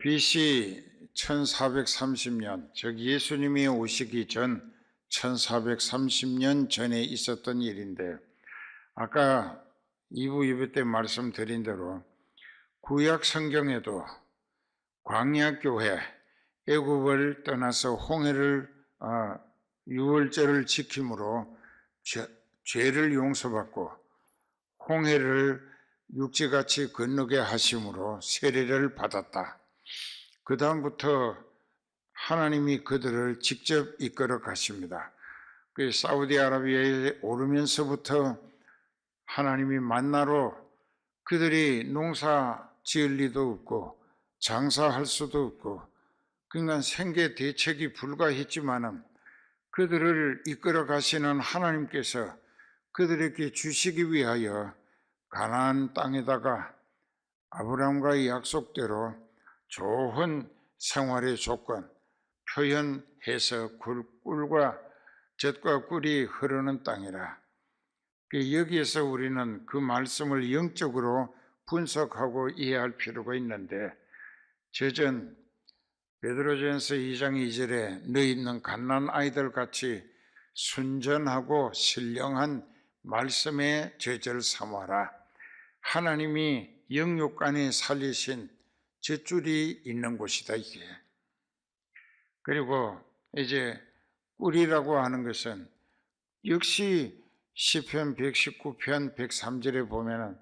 BC 1430년, 즉 예수님이 오시기 전 1430년 전에 있었던 일인데, 아까 2부 예배 때 말씀드린 대로 구약 성경에도 광야교회, 애굽을 떠나서 홍해를 유월절을 지킴으로 죄를 용서받고 홍해를 육지같이 건너게 하심으로 세례를 받았다. 그 다음부터 하나님이 그들을 직접 이끌어 가십니다. 그 사우디아라비아에 오르면서부터 하나님이 만나로 그들이 농사 지을 리도 없고 장사할 수도 없고, 그러니까 생계 대책이 불가했지만은 그들을 이끌어 가시는 하나님께서 그들에게 주시기 위하여 가나안 땅에다가 아브라함과의 약속대로 좋은 생활의 조건 표현해서 꿀과 젖과 꿀이 흐르는 땅이라. 여기에서 우리는 그 말씀을 영적으로 분석하고 이해할 필요가 있는데, 저전 베드로전서 2장 2절에 너희 있는 갓난 아이들 같이 순전하고 신령한 말씀의 저절 삼아라. 하나님이 영육간에 살리신 젖줄이 있는 곳이다 이게. 그리고 이제 꿀이라고 하는 것은 역시 시편 119편 103절에 보면은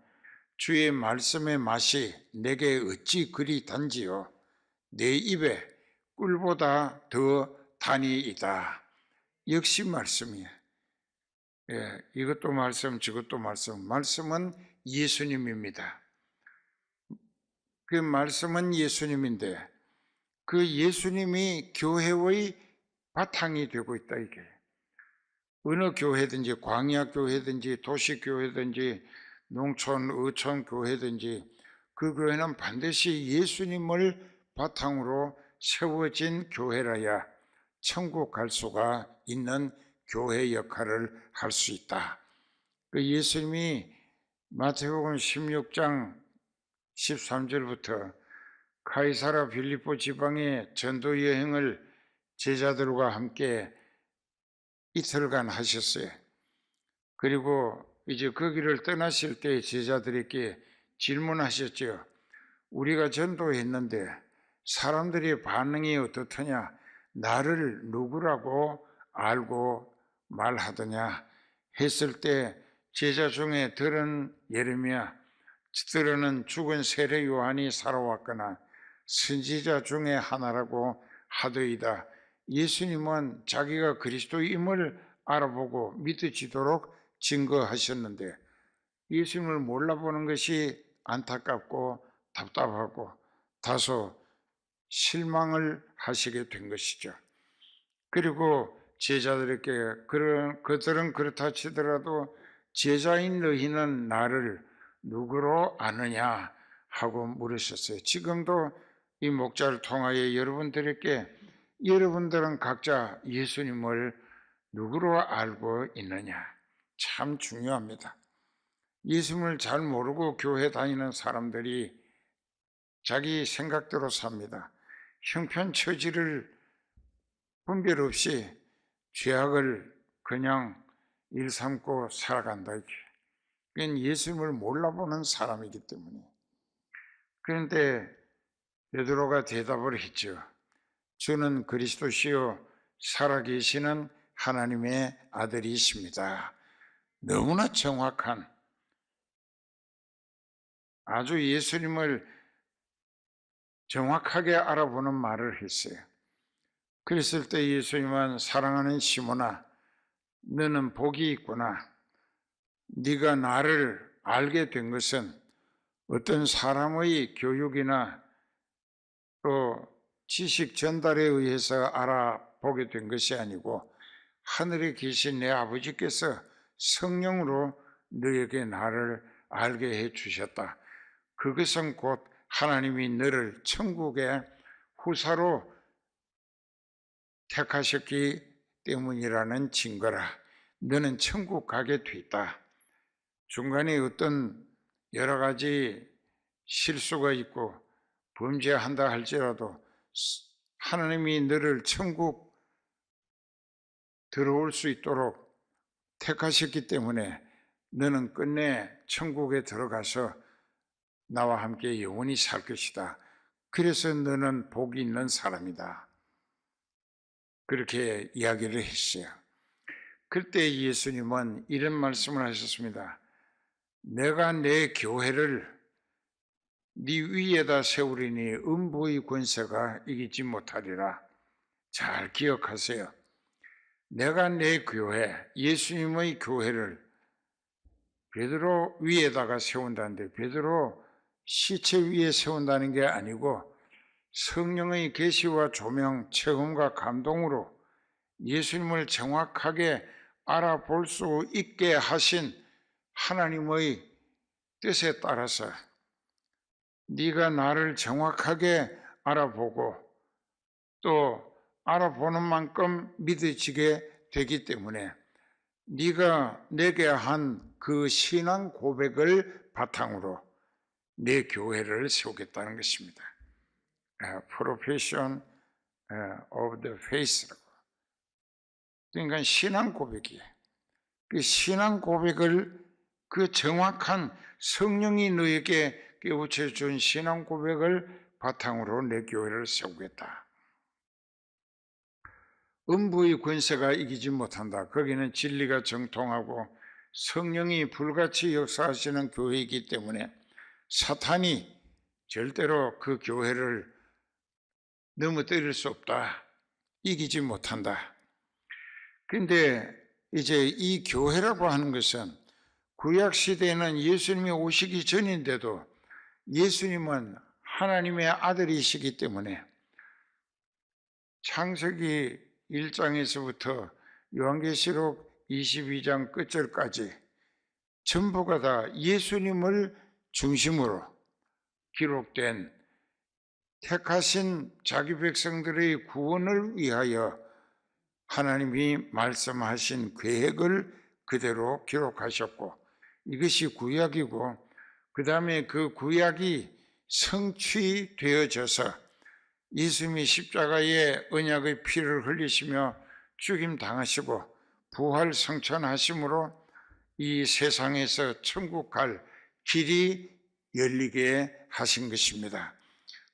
주의 말씀의 맛이 내게 어찌 그리 단지요, 내 입에 꿀보다 더 단이이다. 역시 말씀이에요. 이것도 말씀 저것도 말씀. 말씀은 예수님입니다. 그 말씀은 예수님인데 그 예수님이 교회의 바탕이 되고 있다 이게. 어느 교회든지 광야교회든지 도시교회든지 농촌 어촌 교회든지 그 교회는 반드시 예수님을 바탕으로 세워진 교회라야 천국 갈 수가 있는 교회 역할을 할 수 있다. 그 예수님이 마태복음 16장 13절부터 카이사라 빌립보 지방의 전도 여행을 제자들과 함께 이틀간 하셨어요. 그리고 이제 거기를 떠나실 때 제자들에게 질문하셨죠. 우리가 전도했는데 사람들의 반응이 어떻더냐? 나를 누구라고 알고 말하더냐? 했을 때 제자 중에 들은 예레미야, 들은 죽은 세례 요한이 살아왔거나 선지자 중에 하나라고 하더이다. 예수님은 자기가 그리스도임을 알아보고 믿어지도록 증거하셨는데 예수님을 몰라보는 것이 안타깝고 답답하고 다소 실망을 하시게 된 것이죠. 그리고 제자들에게 그들은 그렇다 치더라도 제자인 너희는 나를 누구로 아느냐 하고 물으셨어요. 지금도 이 목자를 통하여 여러분들에게 여러분들은 각자 예수님을 누구로 알고 있느냐? 참 중요합니다. 예수님을 잘 모르고 교회 다니는 사람들이 자기 생각대로 삽니다. 형편처지를 분별 없이 죄악을 그냥 일삼고 살아간다. 그건 예수님을 몰라보는 사람이기 때문에. 그런데 베드로가 대답을 했죠. 저는 그리스도시요 살아계시는 하나님의 아들이십니다. 너무나 정확한, 아주 예수님을 정확하게 알아보는 말을 했어요. 그랬을 때 예수님은 사랑하는 시몬아, 너는 복이 있구나. 네가 나를 알게 된 것은 어떤 사람의 교육이나 또 지식 전달에 의해서 알아보게 된 것이 아니고 하늘에 계신 내 아버지께서 성령으로 너에게 나를 알게 해 주셨다. 그것은 곧 하나님이 너를 천국의 후사로 택하셨기 때문이라는 증거라. 너는 천국 가게 됐다. 중간에 어떤 여러 가지 실수가 있고 범죄한다 할지라도 하나님이 너를 천국 들어올 수 있도록 택하셨기 때문에 너는 끝내 천국에 들어가서 나와 함께 영원히 살 것이다. 그래서 너는 복이 있는 사람이다. 그렇게 이야기를 했어요. 그때 예수님은 이런 말씀을 하셨습니다. 내가 내 교회를 네 위에다 세우리니 음부의 권세가 이기지 못하리라. 잘 기억하세요. 내가 내 교회, 예수님의 교회를 베드로 위에다가 세운다는데 베드로 시체 위에 세운다는 게 아니고 성령의 계시와 조명, 체험과 감동으로 예수님을 정확하게 알아볼 수 있게 하신 하나님의 뜻에 따라서 네가 나를 정확하게 알아보고 또 알아보는 만큼 믿어지게 되기 때문에 네가 내게 한 그 신앙 고백을 바탕으로 내 교회를 세우겠다는 것입니다. Profession of the Faith라고. 그러니까 신앙 고백이에요. 그 신앙 고백을 그 정확한 성령이 너에게 깨우쳐 준 신앙 고백을 바탕으로 내 교회를 세우겠다. 음부의 권세가 이기지 못한다. 거기는 진리가 정통하고 성령이 불같이 역사하시는 교회이기 때문에 사탄이 절대로 그 교회를 넘어뜨릴 수 없다. 이기지 못한다. 그런데 이제 이 교회라고 하는 것은 구약 시대에는 예수님이 오시기 전인데도 예수님은 하나님의 아들이시기 때문에 창세기 1장에서부터 요한계시록 22장 끝절까지 전부가 다 예수님을 중심으로 기록된 택하신 자기 백성들의 구원을 위하여 하나님이 말씀하신 계획을 그대로 기록하셨고 이것이 구약이고 그 다음에 그 구약이 성취되어져서 예수님이 십자가에 언약의 피를 흘리시며 죽임 당하시고 부활 성천하심으로 이 세상에서 천국 갈 길이 열리게 하신 것입니다.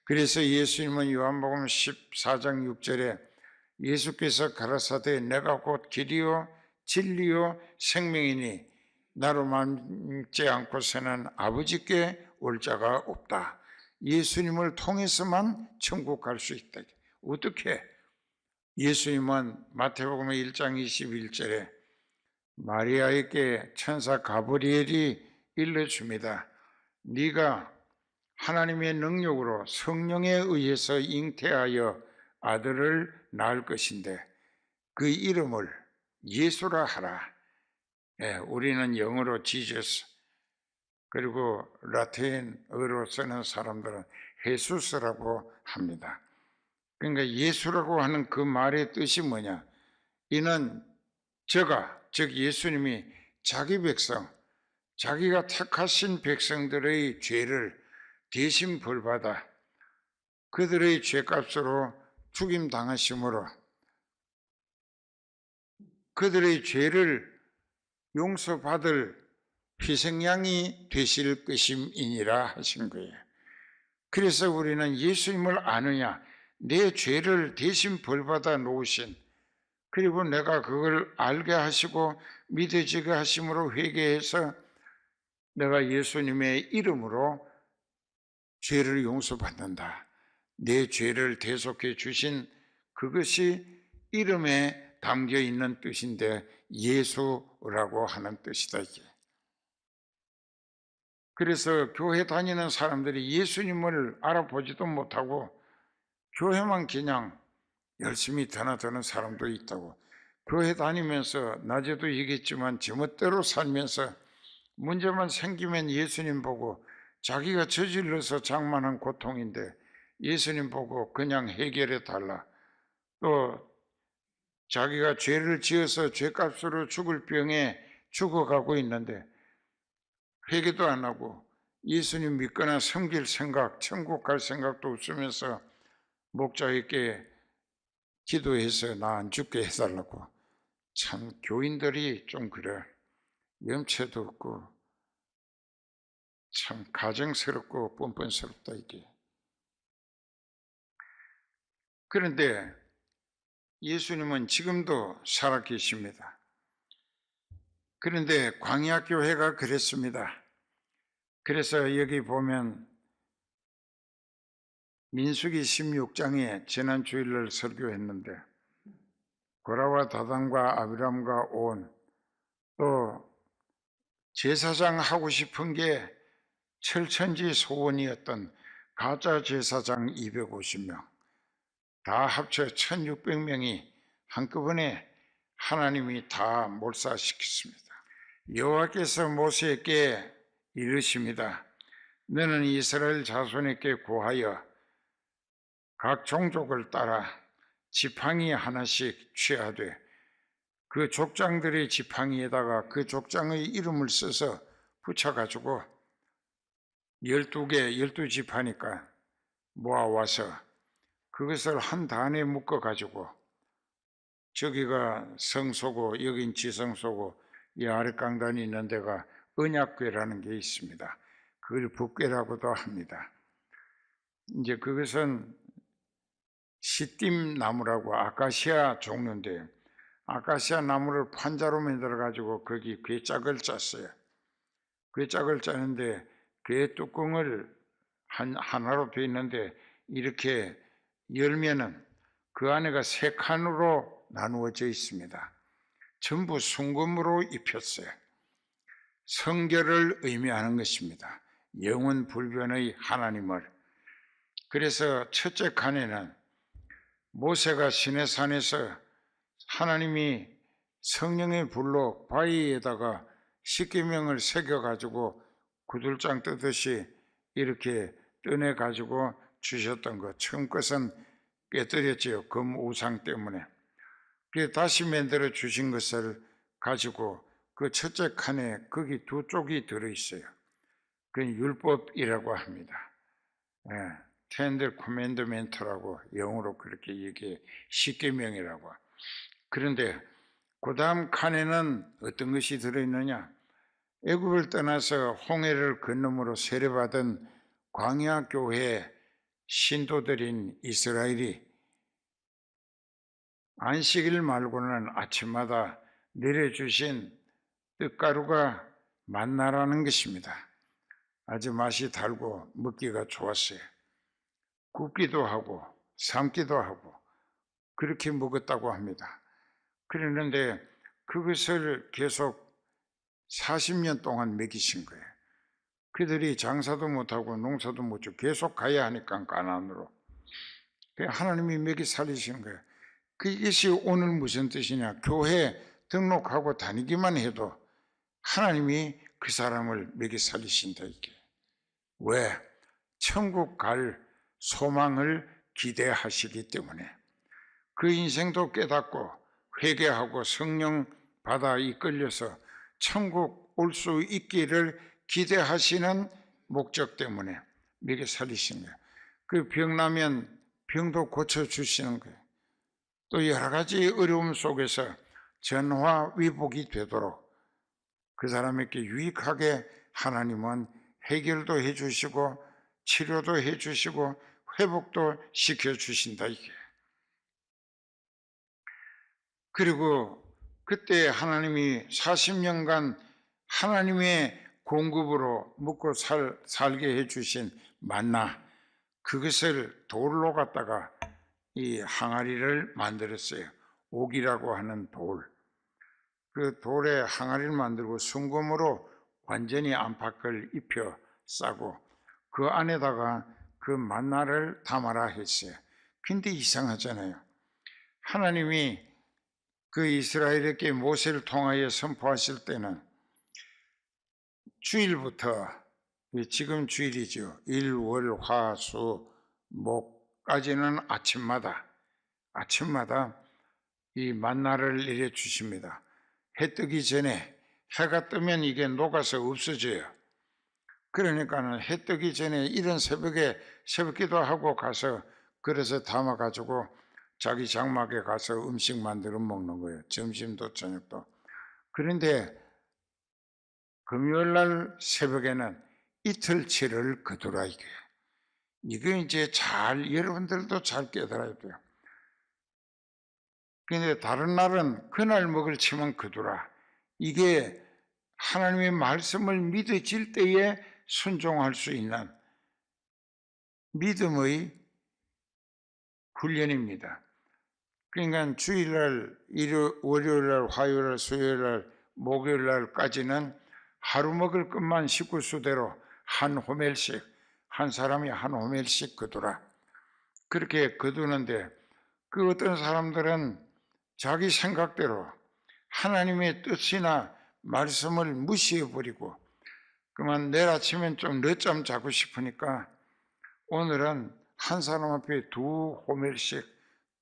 그래서 예수님은 요한복음 14장 6절에 예수께서 가라사대 내가 곧 길이요 진리요 생명이니 나로 만지 않고서는 아버지께 올 자가 없다. 예수님을 통해서만 천국 갈 수 있다. 어떻게? 예수님은 마태복음 1장 21절에 마리아에게 천사 가브리엘이 일러줍니다. 네가 하나님의 능력으로 성령에 의해서 잉태하여 아들을 낳을 것인데 그 이름을 예수라 하라. 우리는 영어로 지저스 그리고 라틴어로 쓰는 사람들은 헤수스라고 합니다. 그러니까 예수라고 하는 그 말의 뜻이 뭐냐? 이는 저가 즉 예수님이 자기 백성 자기가 택하신 백성들의 죄를 대신 벌받아 그들의 죄값으로 죽임 당하심으로 그들의 죄를 용서받을 희생양이 되실 것임이니라 하신 거예요. 그래서 우리는 예수님을 아느냐? 내 죄를 대신 벌받아 놓으신 그리고 내가 그걸 알게 하시고 믿어지게 하심으로 회개해서 내가 예수님의 이름으로 죄를 용서받는다. 내 죄를 대속해 주신 그것이 이름에 담겨 있는 뜻인데 예수라고 하는 뜻이다. 그래서 교회 다니는 사람들이 예수님을 알아보지도 못하고 교회만 그냥 열심히 드나드는 사람도 있다고. 교회 다니면서 낮에도 얘기했지만 제멋대로 살면서 문제만 생기면 예수님 보고 자기가 저질러서 장만한 고통인데 예수님 보고 그냥 해결해 달라. 또 자기가 죄를 지어서 죄값으로 죽을 병에 죽어가고 있는데 회개도 안 하고 예수님 믿거나 섬길 생각, 천국 갈 생각도 없으면서 목자에게 기도해서 나 안 죽게 해달라고. 참 교인들이 좀 그래. 염치도 없고 참 가정스럽고 뻔뻔스럽다 이게. 그런데 예수님은 지금도 살아계십니다. 그런데 광야교회가 그랬습니다. 그래서 여기 보면 민수기 16장에 지난 주일날 설교했는데 고라와 다단과 아비람과 온, 또 제사장 하고 싶은 게 철천지 소원이었던 가짜 제사장 250명, 다 합쳐 1600명이 한꺼번에 하나님이 다 몰살시켰습니다. 여호와께서 모세에게 이르십니다. 너는 이스라엘 자손에게 구하여 각 종족을 따라 지팡이 하나씩 취하되 그 족장들의 지팡이에다가 그 족장의 이름을 써서 붙여가지고 12개, 12지파니까 모아와서 그것을 한 단에 묶어가지고 저기가 성소고 여긴 지성소고 이 아래 강단이 있는 데가 언약궤라는 게 있습니다. 그걸 법궤라고도 합니다. 이제 그것은 시딤 나무라고 아카시아 종류인데 아카시아 나무를 판자로 만들어 가지고 거기 궤짝을 짰어요. 궤짝을 짜는데 궤 뚜껑을 하나로 되어 있는데 이렇게 열면은 그 안에가 세 칸으로 나누어져 있습니다. 전부 순금으로 입혔어요. 성결을 의미하는 것입니다. 영원 불변의 하나님을. 그래서 첫째 칸에는 모세가 시내산에서 하나님이 성령의 불로 바위에다가 십계명을 새겨가지고 구들장 뜨듯이 이렇게 떠내가지고 주셨던 것. 처음 것은 깨뜨렸지요. 금 우상 때문에. 그래서 다시 만들어 주신 것을 가지고 그 첫째 칸에 거기 두 쪽이 들어있어요. 그건 율법이라고 합니다. 텐더 코맨드멘트라고 영어로 그렇게 얘기해. 십계명이라고. 그런데 그 다음 칸에는 어떤 것이 들어있느냐? 애굽을 떠나서 홍해를 건너므로 세례받은 광야교회 신도들인 이스라엘이 안식일 말고는 아침마다 내려주신 떡가루가 만나라는 것입니다. 아주 맛이 달고 먹기가 좋았어요. 굽기도 하고 삶기도 하고 그렇게 먹었다고 합니다. 그랬는데 그것을 계속 40년 동안 먹이신 거예요. 그들이 장사도 못하고 농사도 못하고 계속 가야 하니까 가나안으로. 하나님이 먹이 살리시는 거예요. 그것이 오늘 무슨 뜻이냐? 교회 등록하고 다니기만 해도 하나님이 그 사람을 먹이 살리신다 이게. 왜? 천국 갈 소망을 기대하시기 때문에. 그 인생도 깨닫고 회개하고 성령 받아 이끌려서 천국 올 수 있기를 기대하시는 목적 때문에 먹여 살리시는 거예요. 그 병나면 병도 고쳐주시는 거예요. 또 여러 가지 어려움 속에서 전화위복이 되도록 그 사람에게 유익하게 하나님은 해결도 해주시고 치료도 해주시고 회복도 시켜주신다 이게. 그리고 그때 하나님이 40년간 하나님의 공급으로 먹고 살게 해주신 만나, 그것을 돌로 갖다가 이 항아리를 만들었어요. 옥이라고 하는 돌. 그 돌에 항아리를 만들고 순금으로 완전히 안팎을 입혀 싸고 그 안에다가 그 만나를 담아라 했어요. 근데 이상하잖아요. 하나님이 그 이스라엘에게 모세를 통하여 선포하실 때는 주일부터, 지금 주일이죠. 일, 월, 화, 수, 목까지는 아침마다 이 만나를 내려주십니다. 해 뜨기 전에 해가 뜨면 이게 녹아서 없어져요. 그러니까는 해 뜨기 전에 이른 새벽에 새벽기도 하고 가서 그래서 담아가지고 자기 장막에 가서 음식 만들어 먹는 거예요. 점심도 저녁도. 그런데 금요일날 새벽에는 이틀치를 거두라 이게. 이게 이제 잘 여러분들도 잘 깨달아야 돼요. 그런데 다른 날은 그날 먹을 치만 거두라. 이게 하나님의 말씀을 믿어질 때에 순종할 수 있는 믿음의 훈련입니다. 그러니까 주일날, 월요일날, 화요일날, 수요일날, 목요일날까지는 하루 먹을 것만 식구수대로 한 호멜씩, 한 사람이 한 호멜씩 거두라. 그렇게 거두는데 그 어떤 사람들은 자기 생각대로 하나님의 뜻이나 말씀을 무시해버리고 그만 내일 아침엔 좀 늦잠 자고 싶으니까 오늘은 한 사람 앞에 2호멜씩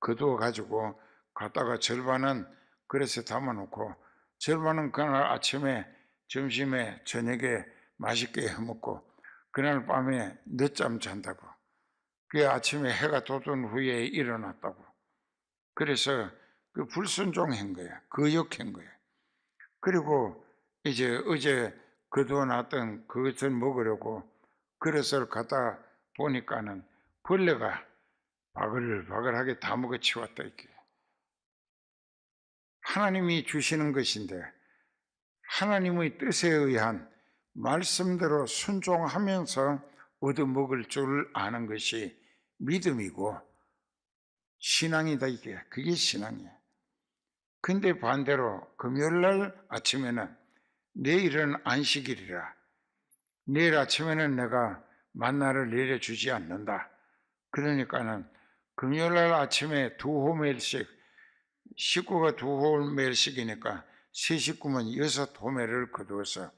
거두어가지고 갖다가 절반은 그릇에 담아놓고 절반은 그날 아침에 점심에 저녁에 맛있게 해먹고 그날 밤에 늦잠 잔다고 그 아침에 해가 돋은 후에 일어났다고 그래서 그 불순종한 거야. 거역한 거야. 그리고 이제 어제 거두어놨던 그것을 먹으려고 그릇을 갖다 보니까는 벌레가 바글바글하게 다 먹어치웠다 이렇게. 하나님이 주시는 것인데 하나님의 뜻에 의한 말씀대로 순종하면서 얻어먹을 줄 아는 것이 믿음이고 신앙이다 이게. 그게 신앙이에요. 근데 반대로 금요일날 아침에는 내일은 안식일이라 내일 아침에는 내가 만나를 내려주지 않는다. 그러니까는 금요일날 아침에 2호멜씩 식구가 2호멜씩이니까 세 식구면 6호멜을 거두어서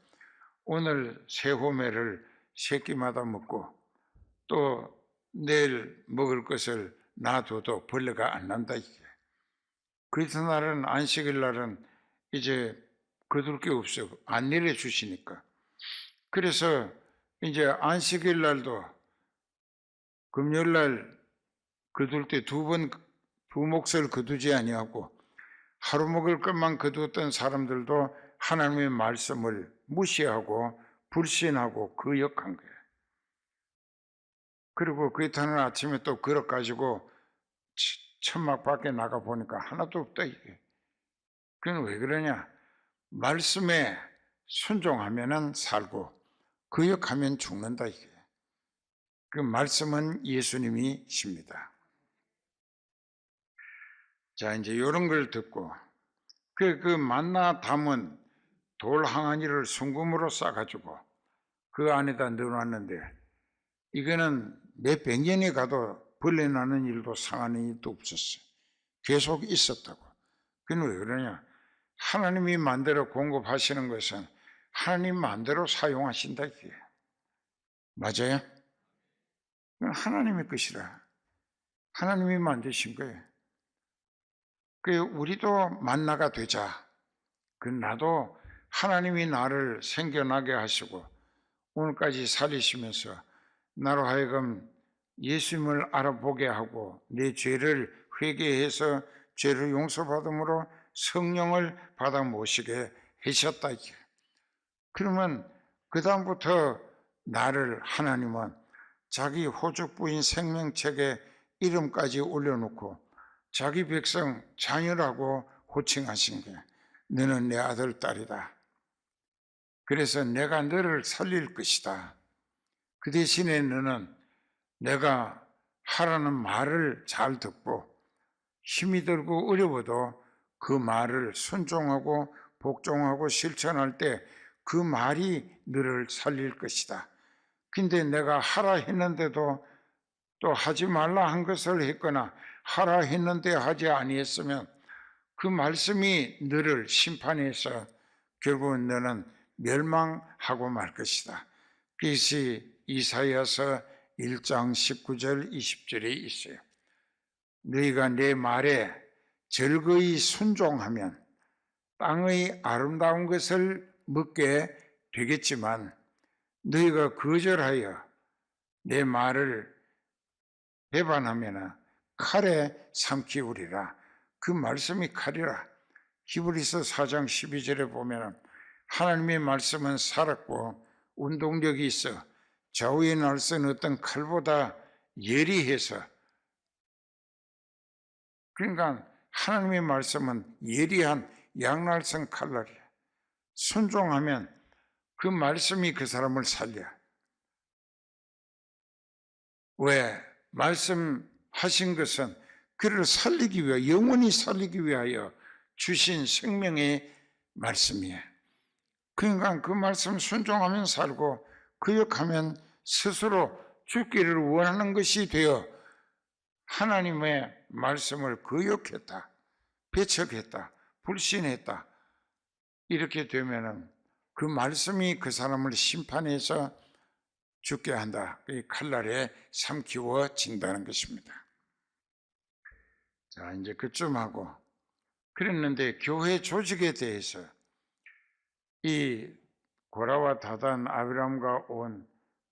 오늘 3호멜을 새끼마다 먹고 또 내일 먹을 것을 놔둬도 벌레가 안 난다 이게. 그 이튿날은 안식일 날은 이제 거둘 게 없어요. 안 내려주시니까. 그래서 이제 안식일 날도 금요일 날 거둘 때 두 몫을 거두지 아니하고 하루 먹을 것만 거두었던 사람들도 하나님의 말씀을 무시하고 불신하고 거역한 거예요. 그리고 그 이튿날 아침에 또 그릇 가지고 천막 밖에 나가 보니까 하나도 없다 이게. 그건 왜 그러냐? 말씀에 순종하면은 살고 거역하면 죽는다 이게. 그 말씀은 예수님이십니다. 자, 이제 이런 걸 듣고 그 만나 담은 돌 항아리를 순금으로 싸가지고 그 안에다 넣어놨는데 이거는 몇백 년이 가도 벌레 나는 일도 상하는 일도 없었어요. 계속 있었다고. 그건 왜 그러냐? 하나님이 만들어 공급하시는 것은 하나님 마음대로 사용하신다 이게. 맞아요? 하나님의 것이라. 하나님이 만드신 거예요. 그 우리도 만나가 되자. 그 나도 하나님이 나를 생겨나게 하시고 오늘까지 살리시면서 나로 하여금 예수님을 알아보게 하고 내 죄를 회개해서 죄를 용서받음으로 성령을 받아 모시게 하셨다 이게. 그러면 그 다음부터 나를 하나님은 자기 호족부인 생명책에 이름까지 올려놓고 자기 백성 자녀라고 호칭하신 거야. 너는 내 아들 딸이다. 그래서 내가 너를 살릴 것이다. 그 대신에 너는 내가 하라는 말을 잘 듣고 힘이 들고 어려워도 그 말을 순종하고 복종하고 실천할 때 그 말이 너를 살릴 것이다. 근데 내가 하라 했는데도 또 하지 말라 한 것을 했거나 하라 했는데 하지 아니했으면 그 말씀이 너를 심판해서 결국은 너는 멸망하고 말 것이다. 그것이 이사야서 1장 19절 20절에 있어요. 너희가 내 말에 절거히 순종하면 땅의 아름다운 것을 먹게 되겠지만 너희가 거절하여 내 말을 배반하면 칼에 삼키우리라. 그 말씀이 칼이라. 히브리서 4장 12절에 보면 하나님의 말씀은 살았고 운동력이 있어 좌우의 날선 어떤 칼보다 예리해서, 그러니까 하나님의 말씀은 예리한 양날선 칼날이야. 순종하면 그 말씀이 그 사람을 살려. 왜? 말씀하신 것은 그를 살리기 위하여, 영원히 살리기 위하여 주신 생명의 말씀이에요. 그러니까 그 말씀 순종하면 살고 거역하면 스스로 죽기를 원하는 것이 되어 하나님의 말씀을 거역했다, 배척했다, 불신했다. 이렇게 되면은 그 말씀이 그 사람을 심판해서 죽게 한다. 이 칼날에 삼키워진다는 것입니다. 자, 이제 그쯤 하고, 그랬는데 교회 조직에 대해서 이 고라와 다단, 아비람과 온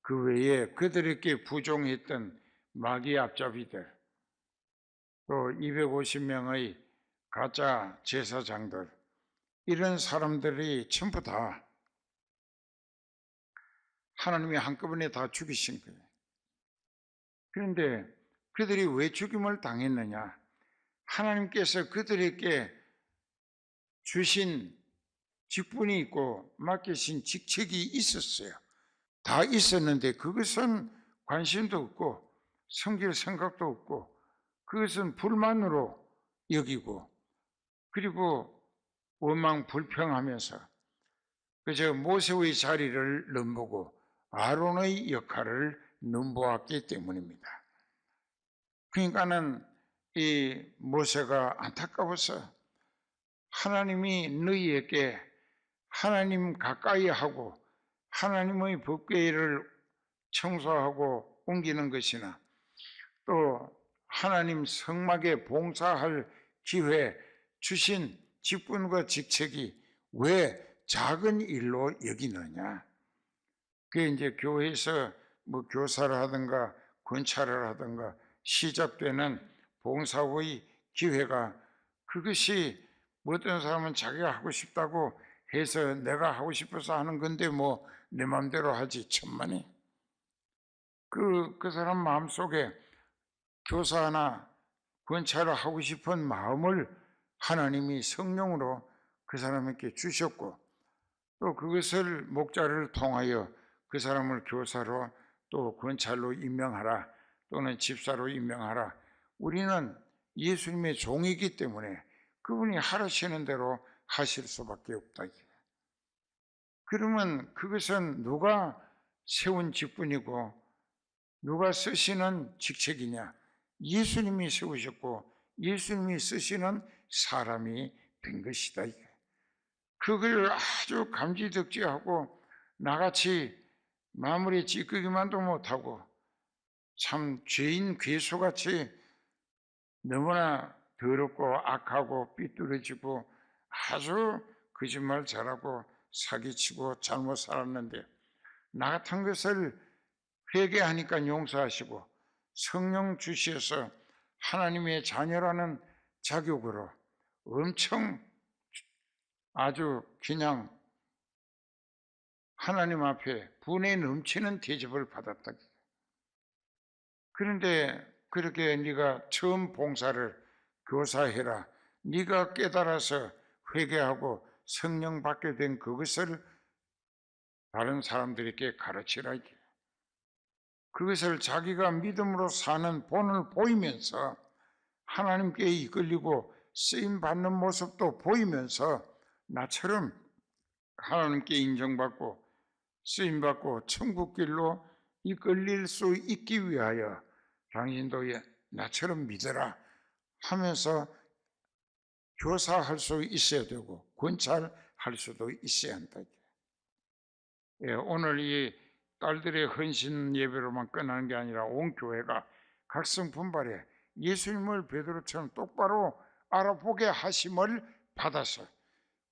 그 외에 그들에게 부종했던 마귀 앞잡이들, 또 250명의 가짜 제사장들, 이런 사람들이 전부 다 하나님이 한꺼번에 다 죽이신 거예요. 그런데 그들이 왜 죽임을 당했느냐? 하나님께서 그들에게 주신 직분이 있고 맡기신 직책이 있었어요. 다 있었는데 그것은 관심도 없고 섬길 생각도 없고 그것은 불만으로 여기고, 그리고 원망 불평하면서 그저 모세의 자리를 넘보고 아론의 역할을 넘보았기 때문입니다. 그러니까는 이 모세가 안타까워서 하나님이 너희에게 하나님 가까이 하고 하나님의 법궤를 청소하고 옮기는 것이나 또 하나님 성막에 봉사할 기회 주신 직분과 직책이 왜 작은 일로 여기느냐? 그게 이제 교회에서 뭐 교사를 하든가 권찰을 하든가 시작되는 봉사의 기회가, 그것이 어떤 사람은 자기가 하고 싶다고 해서 내가 하고 싶어서 하는 건데 뭐 내 마음대로 하지, 천만에. 그 사람 마음속에 교사나 권찰을 하고 싶은 마음을 하나님이 성령으로 그 사람에게 주셨고, 또 그것을 목자를 통하여 그 사람을 교사로 또 권찰로 임명하라, 또는 집사로 임명하라. 우리는 예수님의 종이기 때문에 그분이 하시는 대로 하실 수밖에 없다. 그러면 그것은 누가 세운 직분이고 누가 쓰시는 직책이냐? 예수님이 세우셨고 예수님이 쓰시는 사람이 된 것이다. 그걸 아주 감지덕지하고 나같이 마무리 찌끄기만도 못하고 참 죄인 괴수같이 너무나 더럽고 악하고 삐뚤어지고 아주 거짓말 잘하고 사기치고 잘못 살았는데, 나 같은 것을 회개하니까 용서하시고 성령 주시어서 하나님의 자녀라는 자격으로 엄청 아주 그냥 하나님 앞에 분에 넘치는 대접을 받았다. 그런데 그렇게 네가 처음 봉사를 교사해라, 네가 깨달아서 회개하고 성령 받게 된 그것을 다른 사람들에게 가르치라. 그것을 자기가 믿음으로 사는 본을 보이면서 하나님께 이끌리고 쓰임받는 모습도 보이면서 나처럼 하나님께 인정받고 쓰임받고 천국길로 이끌릴 수 있기 위하여 당신도 나처럼 믿어라 하면서 교사할 수 있어야 되고 권찰할 수도 있어야 한다. 오늘 이 딸들의 헌신 예배로만 끝나는 게 아니라 온 교회가 각성분발해 예수님을 베드로처럼 똑바로 알아보게 하심을 받아서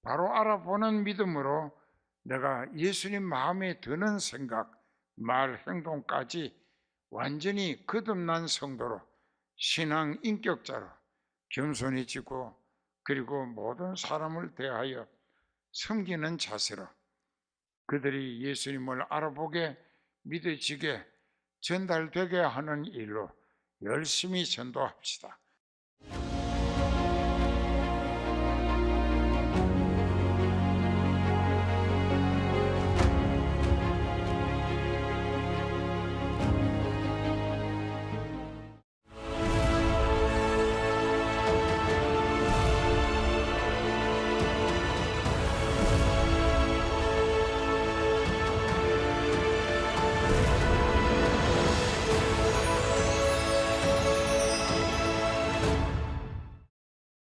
바로 알아보는 믿음으로 내가 예수님 마음에 드는 생각, 말, 행동까지 완전히 거듭난 성도로, 신앙 인격자로 겸손해지고, 그리고 모든 사람을 대하여 섬기는 자세로 그들이 예수님을 알아보게, 믿어지게, 전달되게 하는 일로 열심히 전도합시다.